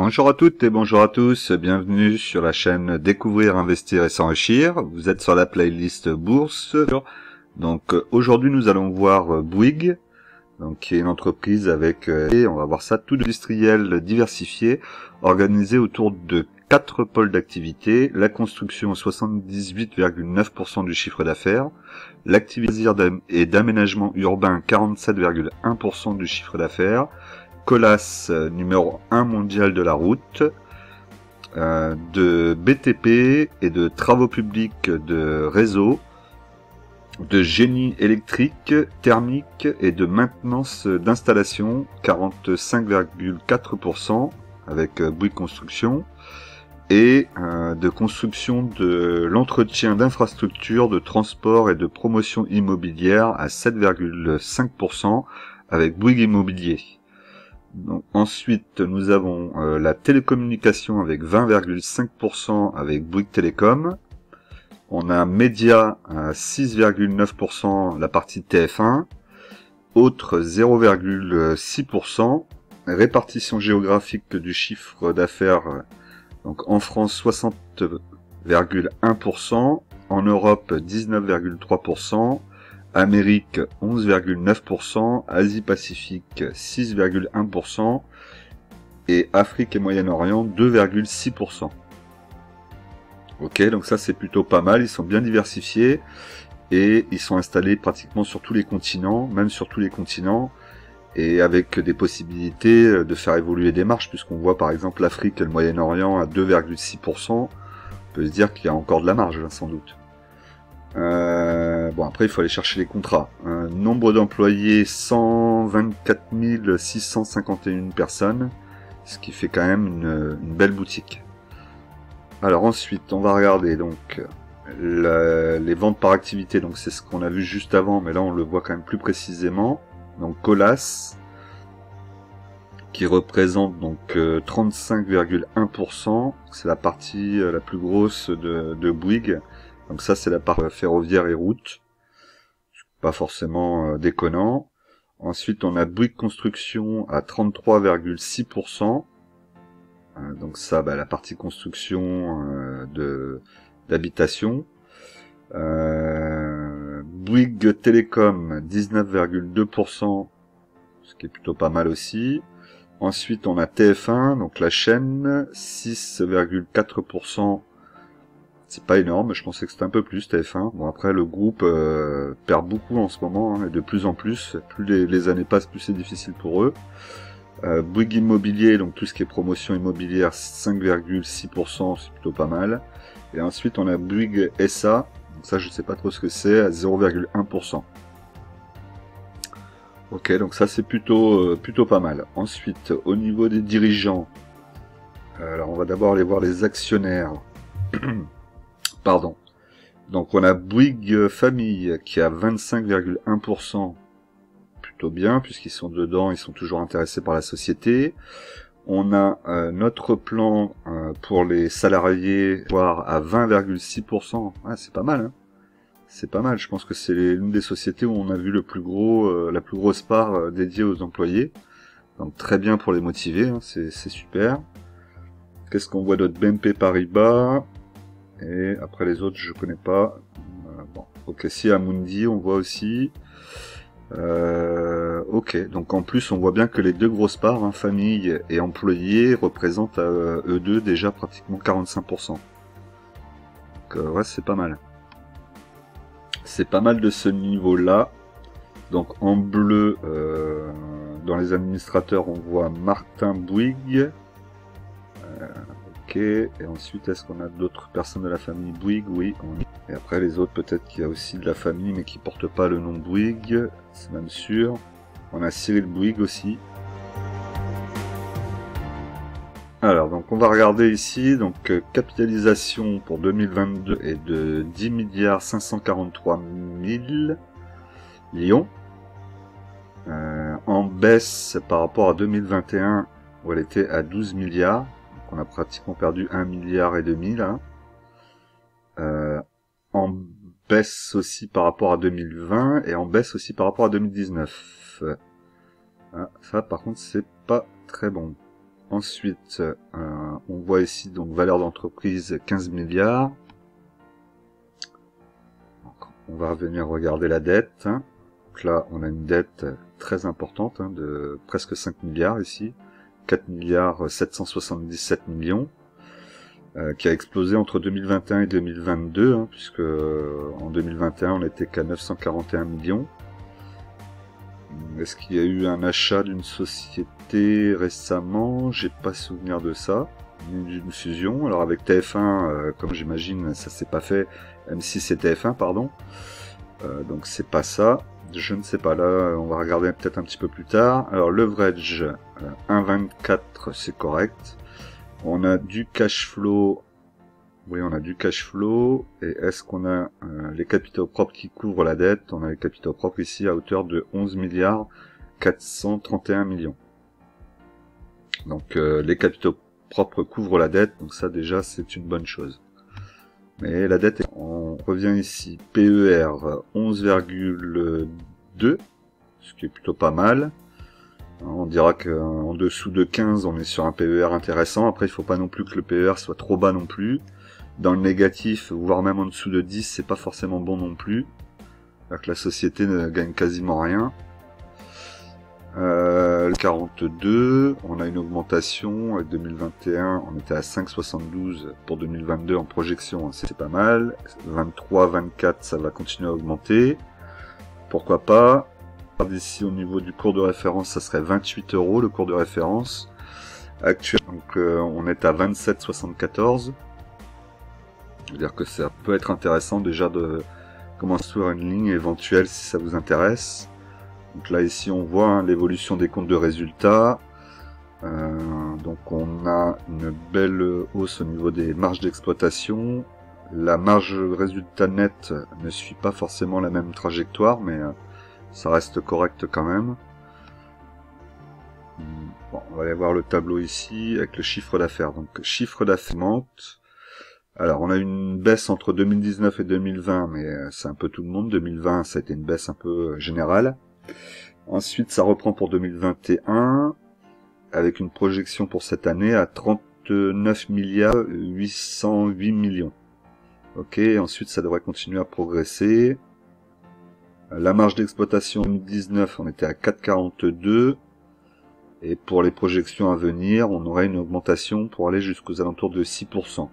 Bonjour à toutes et bonjour à tous, bienvenue sur la chaîne Découvrir, Investir et S'enrichir. Vous êtes sur la playlist Bourse. Donc aujourd'hui nous allons voir Bouygues, donc qui est une entreprise avec, et on va voir ça, tout industriel diversifié, organisé autour de 4 pôles d'activité. La construction 78,9% du chiffre d'affaires, l'activité et d'aménagement urbain 47,1% du chiffre d'affaires, Colas numéro 1 mondial de la route, de BTP et de travaux publics de réseau, de génie électrique, thermique et de maintenance d'installation 45,4% avec Bouygues Construction, et de construction de l'entretien d'infrastructures de transport et de promotion immobilière à 7,5% avec Bouygues Immobilier. Donc, ensuite, nous avons la télécommunication avec 20,5% avec Bouygues Télécom. On a média à 6,9%, la partie TF1. Autre 0,6%. Répartition géographique du chiffre d'affaires. Donc en France 60,1%. En Europe 19,3%. Amérique 11,9%, Asie-Pacifique 6,1% et Afrique et Moyen-Orient 2,6%. Ok, donc ça c'est plutôt pas mal, ils sont bien diversifiés et ils sont installés pratiquement sur tous les continents, même sur tous les continents, et avec des possibilités de faire évoluer des marges, puisqu'on voit par exemple l'Afrique et le Moyen-Orient à 2,6%, on peut se dire qu'il y a encore de la marge sans doute. Bon, après il faut aller chercher les contrats. Nombre d'employés 124 651 personnes, ce qui fait quand même une belle boutique. Alors ensuite on va regarder donc les ventes par activité. Donc c'est ce qu'on a vu juste avant, mais là on le voit quand même plus précisément. Donc Colas qui représente donc 35,1%, c'est la partie la plus grosse de Bouygues. Donc ça c'est la part ferroviaire et route, pas forcément déconnant. Ensuite on a Bouygues Construction à 33,6%, donc ça la partie construction d'habitation. Bouygues Télécom 19,2%, ce qui est plutôt pas mal aussi. Ensuite on a TF1, donc la chaîne, 6,4%. C'est pas énorme, je pensais que c'était un peu plus TF1. Bon après le groupe perd beaucoup en ce moment, et de plus en plus, plus les années passent, plus c'est difficile pour eux. Bouygues Immobilier, donc tout ce qui est promotion immobilière, 5,6%, c'est plutôt pas mal. Et ensuite on a Bouygues SA, donc ça je sais pas trop ce que c'est, à 0,1%. Ok, donc ça c'est plutôt pas mal. Ensuite, au niveau des dirigeants, alors on va d'abord aller voir les actionnaires. Pardon. Donc on a Bouygues Famille qui a 25,1%, plutôt bien puisqu'ils sont dedans, ils sont toujours intéressés par la société. On a notre plan pour les salariés, voire à 20,6%. Ah, c'est pas mal, hein. C'est pas mal. Je pense que c'est l'une des sociétés où on a vu le plus gros, la plus grosse part dédiée aux employés. Donc très bien pour les motiver, hein, c'est super. Qu'est-ce qu'on voit d'autre? BNP Paribas. Et après les autres, je connais pas. Bon, ok, si Amundi, on voit aussi. Ok, donc en plus, on voit bien que les deux grosses parts, hein, famille et employés, représentent eux deux déjà pratiquement 45%. Donc ouais, c'est pas mal. C'est pas mal de ce niveau-là. Donc en bleu, dans les administrateurs, on voit Martin Bouygues. Ok, et ensuite est-ce qu'on a d'autres personnes de la famille Bouygues? Oui, et après les autres peut-être qu'il y a aussi de la famille mais qui portent pas le nom Bouygues, c'est même sûr. On a Cyril Bouygues aussi. Alors donc on va regarder ici, donc capitalisation pour 2022 est de 10 milliards 543 000 millions, en baisse par rapport à 2021 où elle était à 12 milliards. On a pratiquement perdu 1,5 milliard là. En baisse aussi par rapport à 2020 et en baisse aussi par rapport à 2019. Ah, ça par contre c'est pas très bon. Ensuite, on voit ici donc valeur d'entreprise 15 milliards. Donc, on va revenir regarder la dette. Donc là, on a une dette très importante de presque 5 milliards ici. 4 milliards 777 millions. Qui a explosé entre 2021 et 2022, puisque en 2021 on n'était qu'à 941 millions. Est-ce qu'il y a eu un achat d'une société récemment? J'ai pas souvenir de ça, ni d'une fusion. Alors avec TF1, comme j'imagine, ça s'est pas fait. M6 et TF1, pardon. Donc c'est pas ça. Je ne sais pas. Là, on va regarder peut-être un petit peu plus tard. Alors leverage 1,24, c'est correct. On a du cash flow. Oui, on a du cash flow. Et est-ce qu'on a les capitaux propres qui couvrent la dette? On a les capitaux propres ici à hauteur de 11 milliards 431 millions. Donc les capitaux propres couvrent la dette. Donc ça déjà c'est une bonne chose. Mais la dette, on revient ici. PER 11,2, ce qui est plutôt pas mal. On dira qu'en dessous de 15, on est sur un PER intéressant. Après, il faut pas non plus que le PER soit trop bas non plus. Dans le négatif, voire même en dessous de 10, c'est pas forcément bon non plus. Alors que la société ne gagne quasiment rien. Le 42, on a une augmentation. Avec 2021, on était à 5,72 pour 2022 en projection, c'est pas mal. 23, 24, ça va continuer à augmenter. Pourquoi pas? Ici au niveau du cours de référence, ça serait 28 € le cours de référence actuel. Donc on est à 27,74. C'est-à-dire que ça peut être intéressant déjà de commencer sur une ligne éventuelle si ça vous intéresse. Donc là ici on voit l'évolution des comptes de résultats. Donc on a une belle hausse au niveau des marges d'exploitation. La marge résultat net ne suit pas forcément la même trajectoire, mais ça reste correct quand même. Bon, on va aller voir le tableau ici avec le chiffre d'affaires. Donc chiffre d'affaires monte. Alors on a une baisse entre 2019 et 2020, mais c'est un peu tout le monde. 2020 ça a été une baisse un peu générale. Ensuite ça reprend pour 2021 avec une projection pour cette année à 39 milliards 808 millions. Ok, ensuite ça devrait continuer à progresser. La marge d'exploitation 2019, on était à 4,42. Et pour les projections à venir, on aurait une augmentation pour aller jusqu'aux alentours de 6%.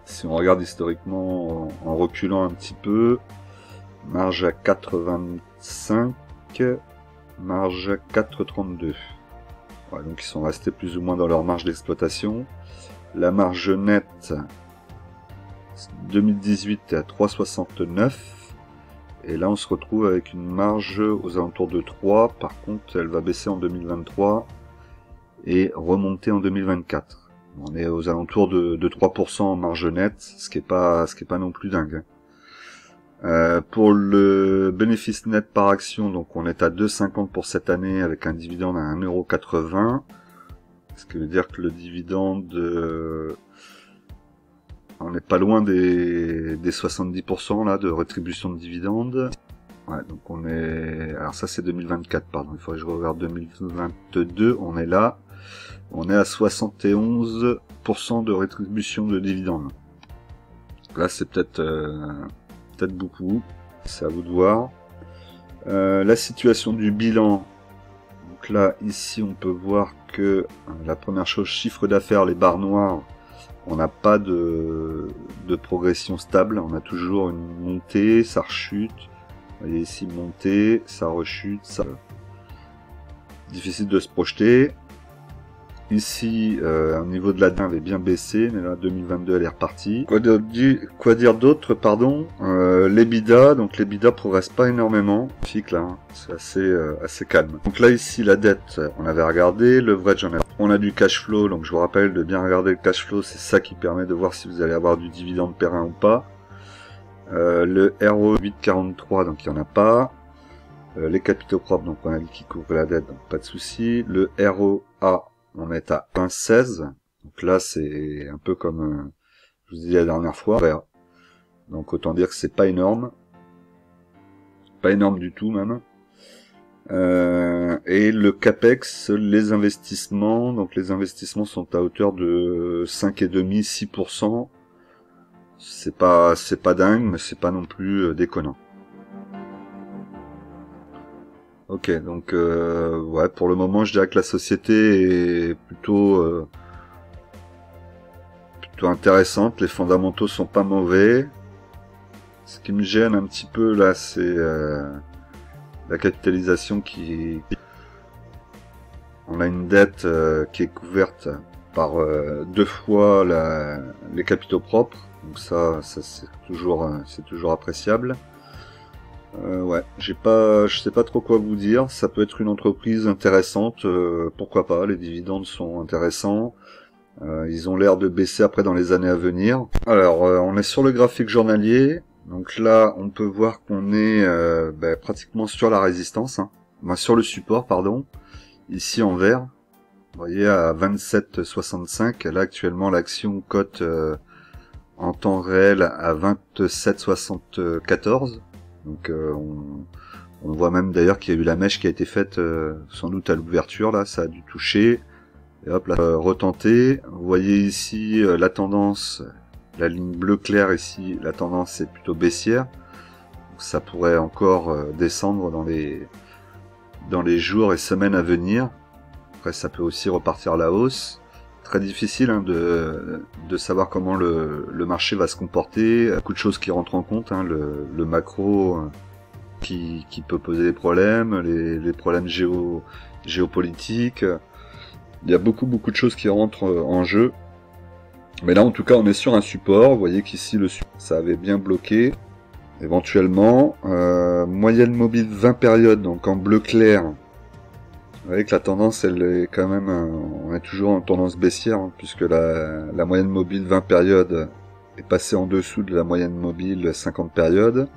Si on regarde historiquement en reculant un petit peu, marge à 4,25, marge à 4,32. Ouais, donc ils sont restés plus ou moins dans leur marge d'exploitation. La marge nette 2018 est à 3,69. Et là, on se retrouve avec une marge aux alentours de 3. Par contre, elle va baisser en 2023 et remonter en 2024. On est aux alentours de 3% en marge nette, ce qui est pas non plus dingue. Pour le bénéfice net par action, donc on est à 2,50 pour cette année avec un dividende à 1,80 €. Ce qui veut dire que le dividende, on n'est pas loin des 70% là de rétribution de dividendes. Ouais, donc on est... Alors ça c'est 2024, pardon. Il faudrait que je regarde 2022. On est là. On est à 71% de rétribution de dividendes. Là c'est peut-être beaucoup. C'est à vous de voir. La situation du bilan. Donc là, ici, on peut voir que la première chose, chiffre d'affaires, les barres noires, on n'a pas de progression stable. On a toujours une montée, ça rechute. Vous voyez ici, montée, ça rechute, ça... Difficile de se projeter. Ici, au niveau de la dette, elle avait bien baissé, mais là, 2022, elle est repartie. Quoi dire d'autre, pardon? L'EBITDA, donc l'EBITDA progresse pas énormément. Là, hein. C'est assez calme. Donc là, ici, la dette, on avait regardé. Le leverage, on a du cash flow, donc je vous rappelle de bien regarder le cash flow, c'est ça qui permet de voir si vous allez avoir du dividende périn ou pas. Le RO 8,43, donc il n'y en a pas. Les capitaux propres, donc on a dit qui couvre la dette, donc pas de souci. Le ROA, on est à 1,16. Donc là, c'est un peu comme je vous disais la dernière fois. Donc autant dire que c'est pas énorme. Pas énorme du tout même. Et le CAPEX, les investissements, donc les investissements sont à hauteur de 5,5-6%. C'est pas dingue, mais c'est pas non plus déconnant. Ok, donc ouais, pour le moment, je dirais que la société est plutôt intéressante. Les fondamentaux sont pas mauvais. Ce qui me gêne un petit peu là, c'est la capitalisation on a une dette qui est couverte par 2 fois les capitaux propres. Donc ça c'est toujours appréciable. Ouais, je sais pas trop quoi vous dire. Ça peut être une entreprise intéressante, pourquoi pas. Les dividendes sont intéressants. Ils ont l'air de baisser après dans les années à venir. Alors, on est sur le graphique journalier. Donc là, on peut voir qu'on est pratiquement sur la résistance, hein. Enfin, sur le support, pardon. Ici en vert, vous voyez à 27,65. Là, actuellement, l'action cote en temps réel à 27,74. Donc on voit même d'ailleurs qu'il y a eu la mèche qui a été faite sans doute à l'ouverture, là, ça a dû toucher. Et hop, là, retenter. Vous voyez ici la tendance, la ligne bleu clair ici, la tendance est plutôt baissière. Donc, ça pourrait encore descendre dans les jours et semaines à venir. Après, ça peut aussi repartir à la hausse. Très difficile hein, de savoir comment le marché va se comporter. Beaucoup de choses qui rentrent en compte, hein, le macro qui peut poser des problèmes, les problèmes géopolitiques. Il y a beaucoup de choses qui rentrent en jeu. Mais là, en tout cas, on est sur un support. Vous voyez qu'ici, ça avait bien bloqué. Éventuellement, moyenne mobile 20 périodes, donc en bleu clair. Vous voyez que la tendance, elle est quand même, on est toujours en tendance baissière, hein, puisque la moyenne mobile 20 périodes est passée en dessous de la moyenne mobile 50 périodes.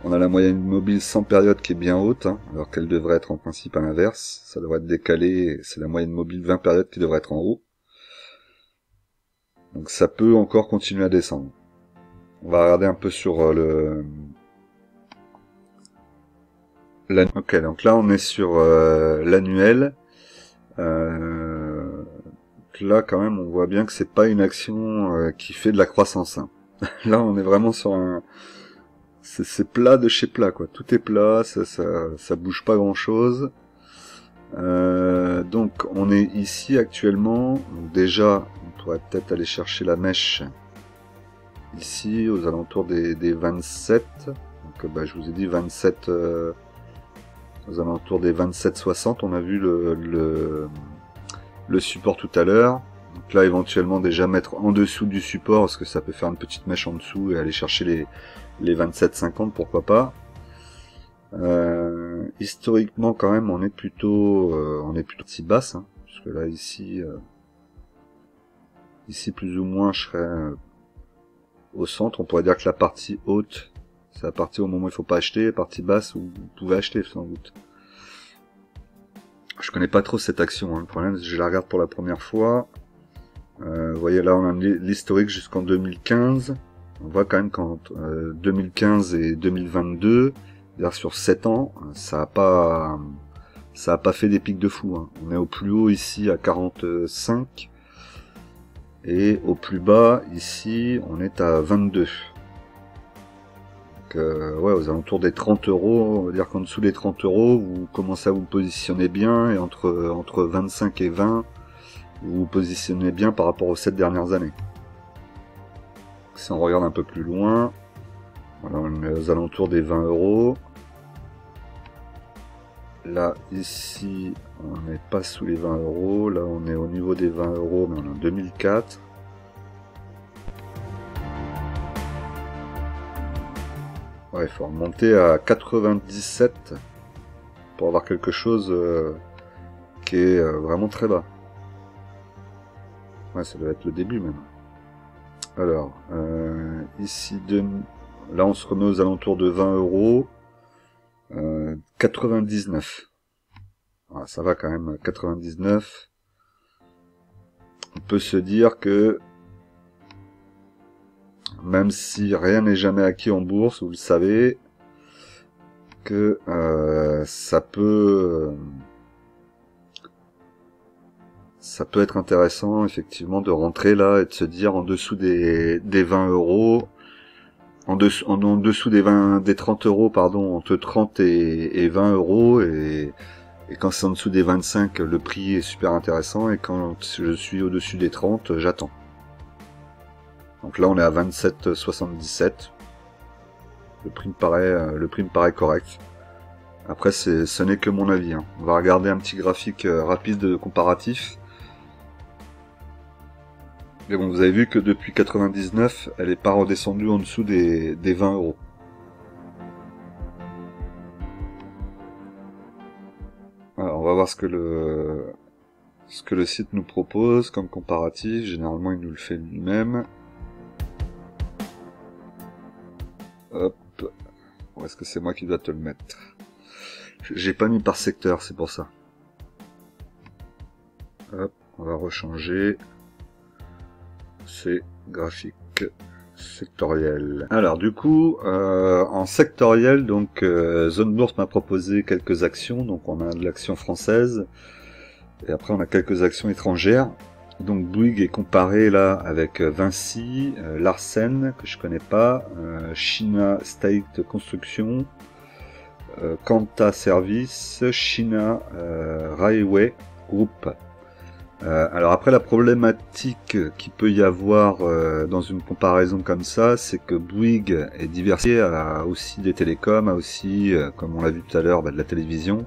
On a la moyenne mobile 100 périodes qui est bien haute, hein, alors qu'elle devrait être en principe à l'inverse. Ça devrait être décalé, c'est la moyenne mobile 20 périodes qui devrait être en haut. Donc ça peut encore continuer à descendre. On va regarder un peu sur Ok, donc là on est sur l'annuel. Là quand même on voit bien que c'est pas une action qui fait de la croissance, hein. Là on est vraiment sur c'est plat de chez plat, quoi. Tout est plat, ça bouge pas grand chose. Donc on est ici actuellement. Donc déjà on pourrait peut-être aller chercher la mèche ici aux alentours des 27. Donc je vous ai dit 27 aux alentours des 27,60. On a vu le support tout à l'heure. Donc là éventuellement déjà mettre en dessous du support parce que ça peut faire une petite mèche en dessous et aller chercher les 27,50, pourquoi pas. Historiquement quand même on est plutôt si basse, hein, puisque là ici plus ou moins je serais au centre. On pourrait dire que la partie haute c'est la partie au moment où il faut pas acheter, la partie basse où vous pouvez acheter sans doute. Je connais pas trop cette action, hein. Le problème c'est que je la regarde pour la première fois. Vous voyez là on a l'historique jusqu'en 2015. On voit quand même qu'entre 2015 et 2022, c'est-à-dire sur 7 ans, ça a pas fait des pics de fou, hein. On est au plus haut ici à 45 et au plus bas ici on est à 22. Donc ouais, aux alentours des 30 euros, on va dire qu'en dessous des 30 euros, vous commencez à vous positionner bien, et entre 25 et 20, vous vous positionnez bien par rapport aux 7 dernières années. Si on regarde un peu plus loin, voilà, on est aux alentours des 20 euros. Là, ici, on n'est pas sous les 20 euros. Là, on est au niveau des 20 euros, mais on est en 2004. Ouais, il faut remonter à 97 pour avoir quelque chose qui est vraiment très bas. Ouais, ça doit être le début même. Alors, ici, là on se remet aux alentours de 20 euros. 99. Ah, ça va quand même, 99. On peut se dire que même si rien n'est jamais acquis en bourse, vous le savez, que ça peut être intéressant effectivement de rentrer là et de se dire en dessous des 20 euros, en dessous des 30 euros, pardon, entre 30 et 20 euros, et quand c'est en dessous des 25, le prix est super intéressant, et quand je suis au-dessus des 30, j'attends. Donc là on est à 27,77. Le prix me paraît correct. Après ce n'est que mon avis, hein. On va regarder un petit graphique rapide comparatif. Mais bon, vous avez vu que depuis 99, elle n'est pas redescendue en dessous des 20 euros. Alors, on va voir ce que le site nous propose comme comparatif. Généralement, il nous le fait lui-même. Hop. Ou est-ce que c'est moi qui dois te le mettre? J'ai pas mis par secteur, c'est pour ça. Hop, on va rechanger. C'est graphique sectoriel. Alors du coup, en sectoriel, donc Zone Bourse m'a proposé quelques actions. Donc on a de l'action française, et après on a quelques actions étrangères. Donc Bouygues est comparé là avec Vinci, Larsen que je connais pas, China State Construction, Kanta Service, China Railway Group. Alors après, la problématique qu'il peut y avoir dans une comparaison comme ça, c'est que Bouygues est diversifié, a aussi des télécoms, a aussi, comme on l'a vu tout à l'heure, de la télévision,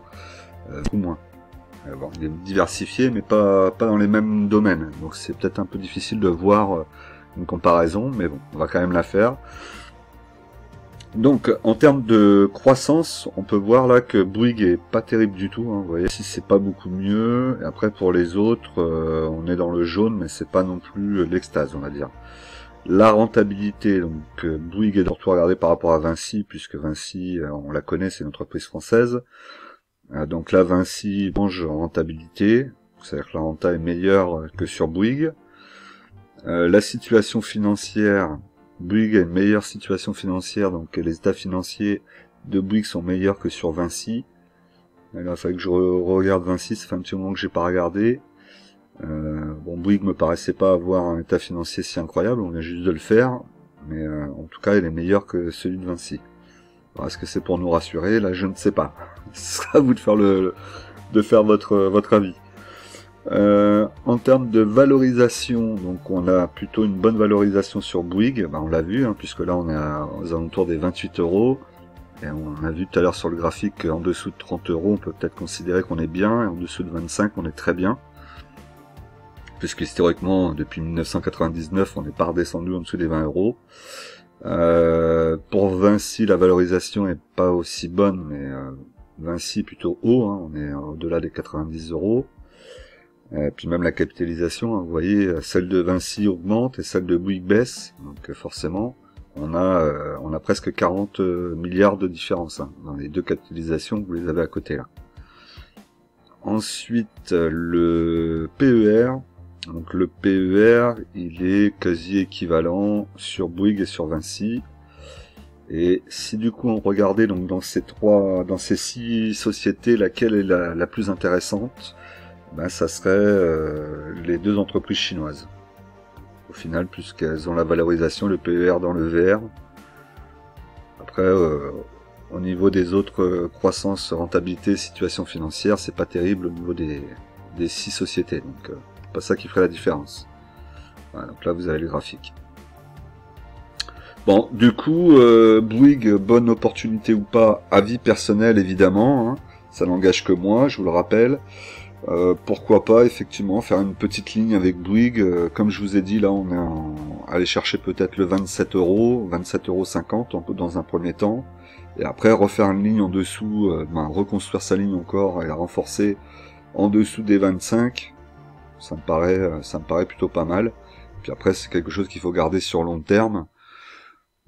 beaucoup moins. Bon, il est diversifié, mais pas dans les mêmes domaines, donc c'est peut-être un peu difficile de voir une comparaison, mais bon, on va quand même la faire. Donc, en termes de croissance, on peut voir là que Bouygues est pas terrible du tout, hein, vous voyez, si c'est pas beaucoup mieux. Et après, pour les autres, on est dans le jaune, mais c'est pas non plus l'extase, on va dire. La rentabilité, donc Bouygues est surtout regardé par rapport à Vinci, puisque Vinci, on la connaît, c'est une entreprise française. Donc là, Vinci mange en rentabilité, c'est-à-dire que la renta est meilleure que sur Bouygues. La situation financière, Bouygues a une meilleure situation financière, donc les états financiers de Bouygues sont meilleurs que sur Vinci. Alors, il fallait que je regarde Vinci, ça fait un petit moment que j'ai pas regardé. Bon, Bouygues me paraissait pas avoir un état financier si incroyable, on vient juste de le faire, mais en tout cas, il est meilleur que celui de Vinci. Alors, est-ce que c'est pour nous rassurer? Là, je ne sais pas. Ce sera à vous de faire votre avis. En termes de valorisation, donc on a plutôt une bonne valorisation sur Bouygues, on l'a vu, hein, puisque là on est aux alentours des 28 euros, et on a vu tout à l'heure sur le graphique qu'en dessous de 30 euros on peut peut-être considérer qu'on est bien, et en dessous de 25 on est très bien, puisque historiquement depuis 1999 on n'est pas redescendu en dessous des 20 euros. Pour Vinci, la valorisation est pas aussi bonne, mais Vinci plutôt haut, hein, on est au-delà des 90 euros. Puis même la capitalisation, hein, vous voyez, celle de Vinci augmente et celle de Bouygues baisse, donc forcément on a presque 40 milliards de différence, hein, dans les deux capitalisations, vous les avez à côté là. Ensuite le PER, donc le PER il est quasi équivalent sur Bouygues et sur Vinci. Et si du coup on regardait donc dans ces 6 sociétés, laquelle est la plus intéressante, ça serait les deux entreprises chinoises. Au final, puisqu'elles ont la valorisation, le PER dans le vert. Après, au niveau des autres croissance, rentabilité, situation financière, c'est pas terrible au niveau des 6 sociétés. Donc, pas ça qui ferait la différence. Voilà, donc là, vous avez le graphique. Bon, du coup, Bouygues, bonne opportunité ou pas, avis personnel évidemment, hein, ça n'engage que moi, je vous le rappelle. Pourquoi pas effectivement faire une petite ligne avec Bouygues, comme je vous ai dit là on est aller chercher peut-être le 27 euros, 27,50 € dans un premier temps, et après refaire une ligne en dessous, reconstruire sa ligne encore et la renforcer en dessous des 25, ça me paraît plutôt pas mal. Puis après c'est quelque chose qu'il faut garder sur long terme.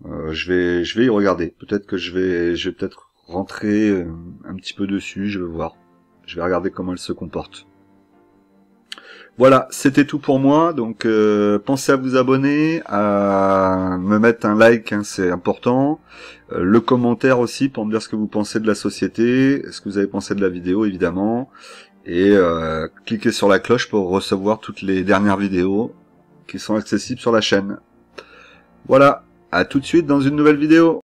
Je vais y regarder, peut-être que je vais peut-être rentrer un petit peu dessus, je vais voir. Je vais regarder comment elle se comporte. Voilà, c'était tout pour moi. Donc pensez à vous abonner, à me mettre un like, hein, c'est important. Le commentaire aussi pour me dire ce que vous pensez de la société, ce que vous avez pensé de la vidéo évidemment. Et cliquez sur la cloche pour recevoir toutes les dernières vidéos qui sont accessibles sur la chaîne. Voilà, à tout de suite dans une nouvelle vidéo.